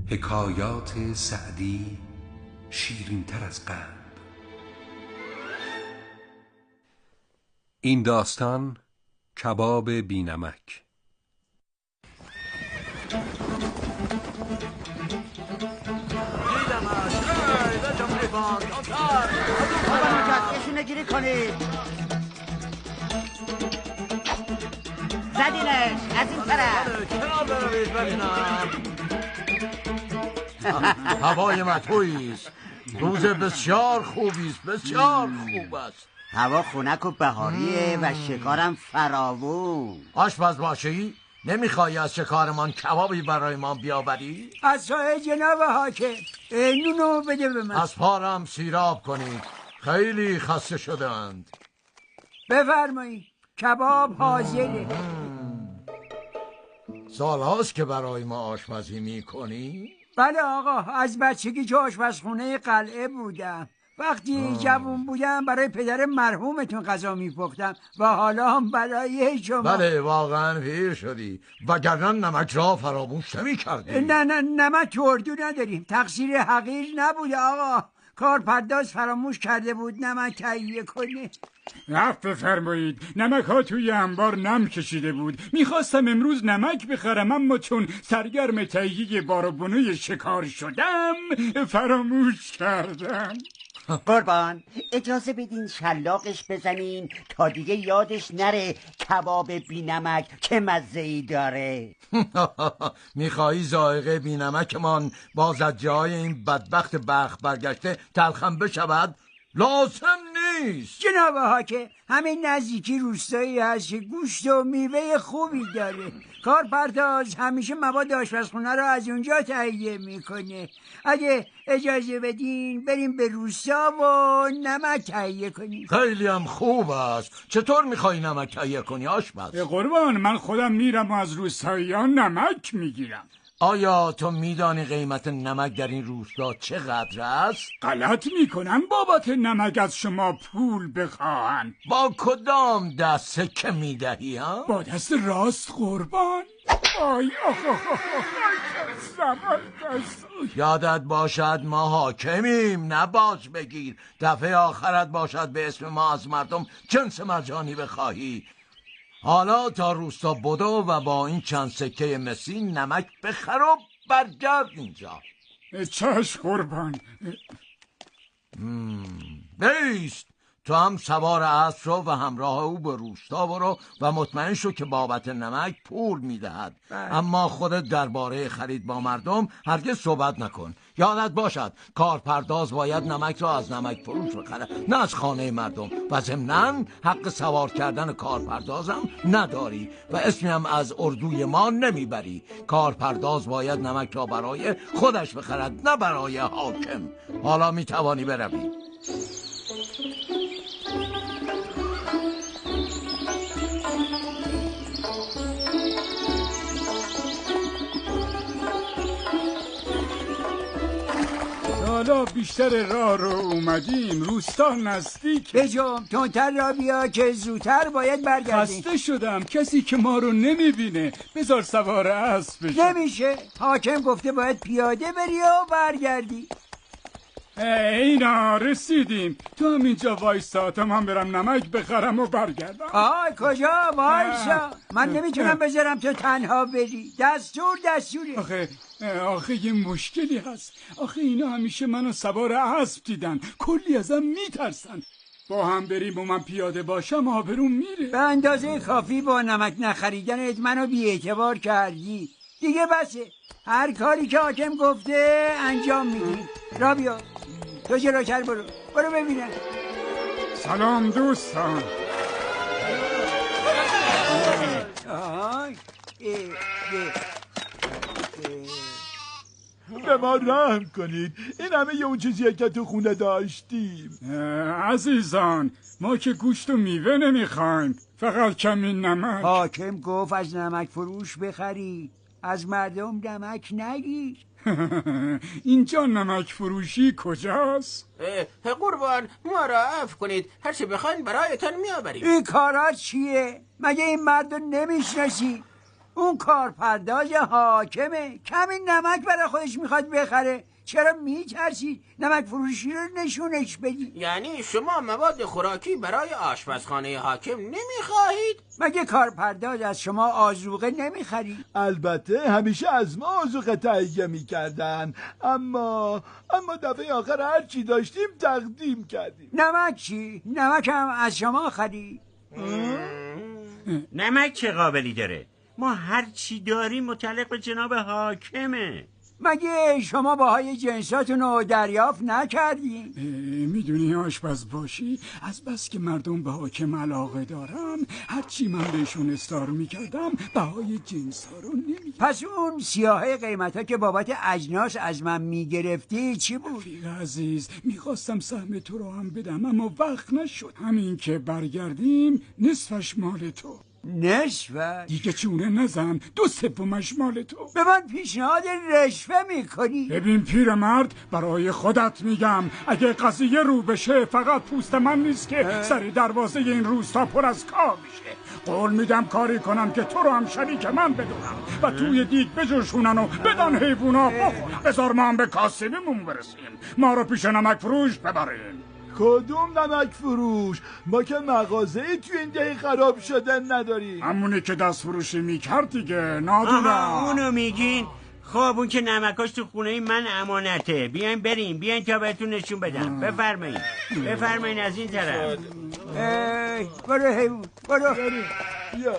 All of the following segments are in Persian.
حکایات سعدی شیرین تر از قلب. این داستان کباب بینمک. نشونه گیری کنید. زدینش از این طرف. هوای مطویست، روز بسیار خوبیست، بسیار خوب است. هوا خنک و بهاریه و شکارم فراوون. آشپز باشی؟ نمیخوایی از شکارمان کبابی برای ما بیاوری؟ از شاه جناب حاکم نونو بده به من. از پارم سیراب کنید، خیلی خسته شدند. بفرمایید، کباب حاضره. سال هاست که برای ما آشپزی میکنی؟ بله آقا، از بچگی که آشپزخونه قلعه بودم. وقتی جوون بودم برای پدر مرحومتون غذا میپختم و حالا هم برای شما. بله واقعا پیر شدی، وگرنه نمک را فراموش نمی‌کردی. نه نمک اردو نداریم، تقصیر حقیر نبوده آقا. کارپرداز فراموش کرده بود نمک تهیه کنه. عفو بفرمایید، نمک ها توی انبار نم کشیده بود. میخواستم امروز نمک بخرم، اما چون سرگرم تهیه بار و بنوی شکار شدم فراموش کردم. قربان اجازه بدین شلاقش بزنین تا دیگه یادش نره کباب بینمک چه مزه‌ای داره. میخوایی ذائقه بینمکمان با زجرهای این بدبخت بخت برگشته تلخم بشود؟ لازم نیست. جناب حاکم، همین نزدیکی روستایی هست که گوشت و میوه خوبی داره. کارپرداز همیشه مواد آشپزخونه رو از اونجا تهیه میکنه. اگه اجازه بدین بریم به روستا و نمک تهیه کنیم. خیلی هم خوب است. چطور میخوایی نمک تهیه کنی آشپز؟ قربان من خودم میرم و از روستاییان نمک میگیرم. آیا تو میدانی قیمت نمک در این روستا چقدر است؟ غلط میکنن بابت نمک از شما پول بخواهن. با کدام دست سکه میدهی ها؟ با دست راست قربان. آی یادت باشد ما حاکمیم، نه باج بگیر. دفعه آخرت باشد به اسم ما از مردم جنس مرجانی بخواهی. حالا تا روستا بدو و با این چند سکه مسی نمک بخر و برگرد اینجا. چشم قربان. بیست، تو هم سوار اسب شو و همراه او به روستا برو و مطمئن شو که بابت نمک پول میدهد. اما خودت درباره خرید با مردم هرگز صحبت نکن. یادت باشد کارپرداز باید نمک را از نمک فروش بخره، نه از خانه مردم. و ضمناً حق سوار کردن کارپردازم نداری و اسمی هم از اردوی ما نمیبری. کارپرداز باید نمک را برای خودش بخرد، نه برای حاکم. حالا میتوانی بروی. حالا بیشتر راه رو اومدیم، روستا نزدیک. بجام تندتر را بیا که زودتر باید برگردیم. خسته شدم، کسی که ما رو نمیبینه. بذار سوار اسب بشم. نمیشه، حاکم گفته باید پیاده بری و برگردی. اینا رسیدیم. تو هم اینجا وایسا تا من برم نمک بخرم و برگردم. کجا وایسا؟ من نمیتونم بذارم تو تنها بری. دستوری. آخه یه مشکلی هست. آخه اینا همیشه منو سوار اسب دیدن، کلی ازم میترسن. با هم بریم و من پیاده باشم آبروم میره. به اندازه کافی با نمک نخریدنت منو بی‌اعتبار کردی. دیگه بسه، هر کاری که حاکم گفته انجام میدی. را بیا، تو جلوتر برو ببینم. سلام دوستان. به ما رحم کنید، این همه اون چیزیه که تو خونه داشتیم. عزیزان ما که گوشت و میوه نمیخوایم، فقط کمی نمک. حاکم گفت از نمک فروش بخری، از مردم نمک نگیر. اینجا نمک فروشی کجاست؟ قربان ما را عفو کنید، هرچی بخواین برایتان میآوریم. این کارا چیه؟ مگه این مرد رو نمیشناسی؟ اون کارپرداز حاکمه، کمی نمک برای خودش میخواد بخره. چرا میترسید نمک فروشی رو نشونش بدی؟ یعنی شما مواد خوراکی برای آشپزخانه حاکم نمیخواهید؟ مگه کارپرداز از شما آذوقه نمیخرید؟ البته همیشه از ما آذوقه تهیه میکردن، اما دفعه آخر هر چی داشتیم تقدیم کردیم. نمک چی؟ نمک هم از شما خرید؟ نمک چه قابلی داره؟ ما هر چی داریم متعلق به جناب حاکمه. مگه شما باهای جنساتون رو دریافت نکردین؟ میدونی آشپز باشی، از بس که مردم به حاکم علاقه دارن، هرچی من بهشون استار میکردم بهای جنس ها رو نمیدونم. پس اون سیاهه قیمت ها که بابت اجناس از من میگرفتی چی بود؟ رفیق عزیز، میخواستم سهم تو رو هم بدم اما وقت نشد. همین که برگردیم نصفش مال تو. نصفه؟ دیگه چونه نزن، 2/3 مال تو. به من پیشنهاد رشوه میکنی؟ ببین پیرمرد، برای خودت میگم اگه قضیه رو بشه فقط پوست من نیست که سر دروازه این روستا پر از کار میشه. قول میدم کاری کنم که تو رو هم شریک من بدونم و توی دیگ بجوشونن و بدن حیوونا بخورن. بذار ما هم به کاسبیمون برسیم، ما رو پیش نمک فروش ببریم. کدوم نمک فروش؟ ما که مغازه‌ای توی این ده خراب شده نداریم. همونی که دست فروشی میکرد دیگه، نادونم. اونو میگین؟ خب اون که نمکاش تو خونه من امانته. بیاین بریم، بیاین تا بهتون نشون بدم. بفرمایین از این طرف. برو حیوان برو. بیا.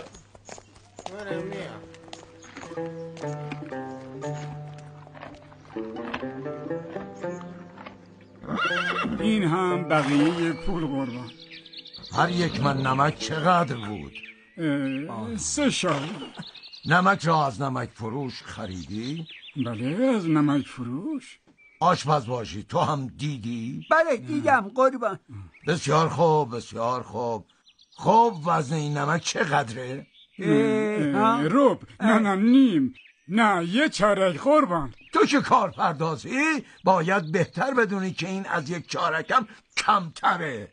این هم بقیه پول قربان. هر یک من نمک چقدر بود؟ 3 شال. نمک را از نمک فروش خریدی؟ بله، از نمک فروش. آشپز باشی تو هم دیدی؟ بله دیدم قربان. بسیار خوب بسیار خوب. خب وزن این نمک چقدره؟ رب، نه نیم، نه 1 چارک قربان. تو که کار پردازی باید بهتر بدونی که این از 1 چارکم کمتره.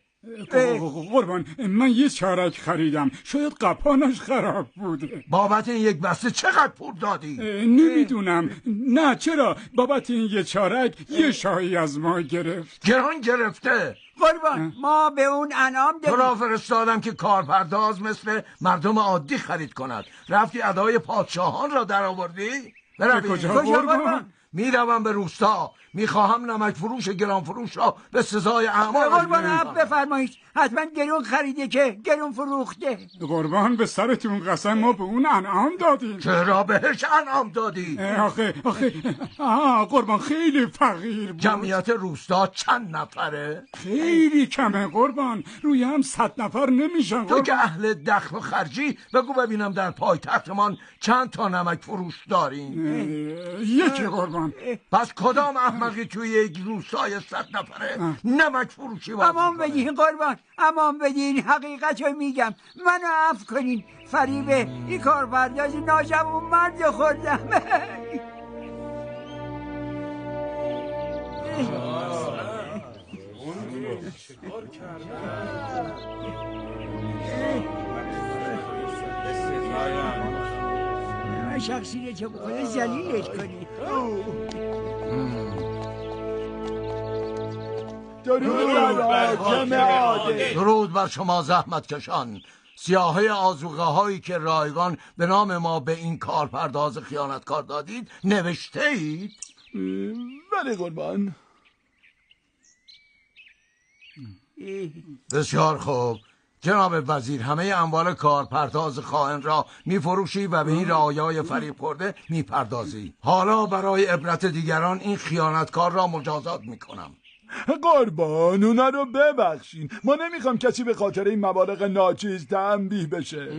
قربان من 1 چارک خریدم، شاید قپانش خراب بوده. بابت این 1 بسته چقدر پول دادی؟ نمیدونم. نه چرا، بابت این 1 چارک 1 شاهی از ما گرفت. گران گرفته. قربان ما به اون انعام تو را فرستادم که کارپرداز مثل مردم عادی خرید کند، رفتی ادای پادشاهان را در آوردی؟ به کجا قربان؟ میروم به روستا، میخواهم نمک فروش گران فروش را به سزای اعمالش قربان بفرمایید، حتما گرون خریده که گرون فروخته. قربان به سرتون قسم ما به اون انعام دادیم. چرا بهش انعام دادی؟ آخه قربان خیلی فقیر بود. جمعیت روستا چند نفره؟ خیلی کمه قربان، روی هم 100 نفر نمیشن. تو که اهل دخل و خرجی، بگو ببینم در پایتختمان چند تا نمک فروش دارین؟ 1 قربان. پس کدام احمقی توی یک روستای 100 نفره نمک فروشی بازی امان بدین قربان، امان بدین، حقیقت رو میگم، منو عفو کنین، فریب این کارپرداز ناجوان مرد خوردم. من شخصی رو چه بکنه زلیلش کنی. درود بر شما زحمت کشان، سیاهه آذوقه هایی که رایگان به نام ما به این کارپرداز خیانتکار دادید نوشته اید؟ بله قربان. بسیار خوب جناب وزیر، همه اموال کارپرداز خائن را میفروشی و به این رعایای فریب خورده میپردازی. حالا برای عبرت دیگران این خیانتکار را مجازات میکنم. قربان اونا رو ببخشین، ما نمیخوام کسی به خاطر این مبالغ ناچیز تنبیه بشه.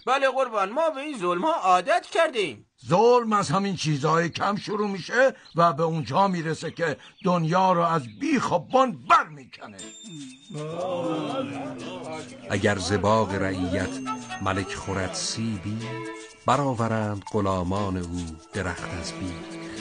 بله قربان، ما به این ظلم ها عادت کردیم. ظلم از همین چیزهای کم شروع میشه و به اونجا میرسه که دنیا رو از بیخ و بن بر میکنه. اگر ز باغ رعیت ملک خورد سیبی، برآورند غلامان او درخت از بید.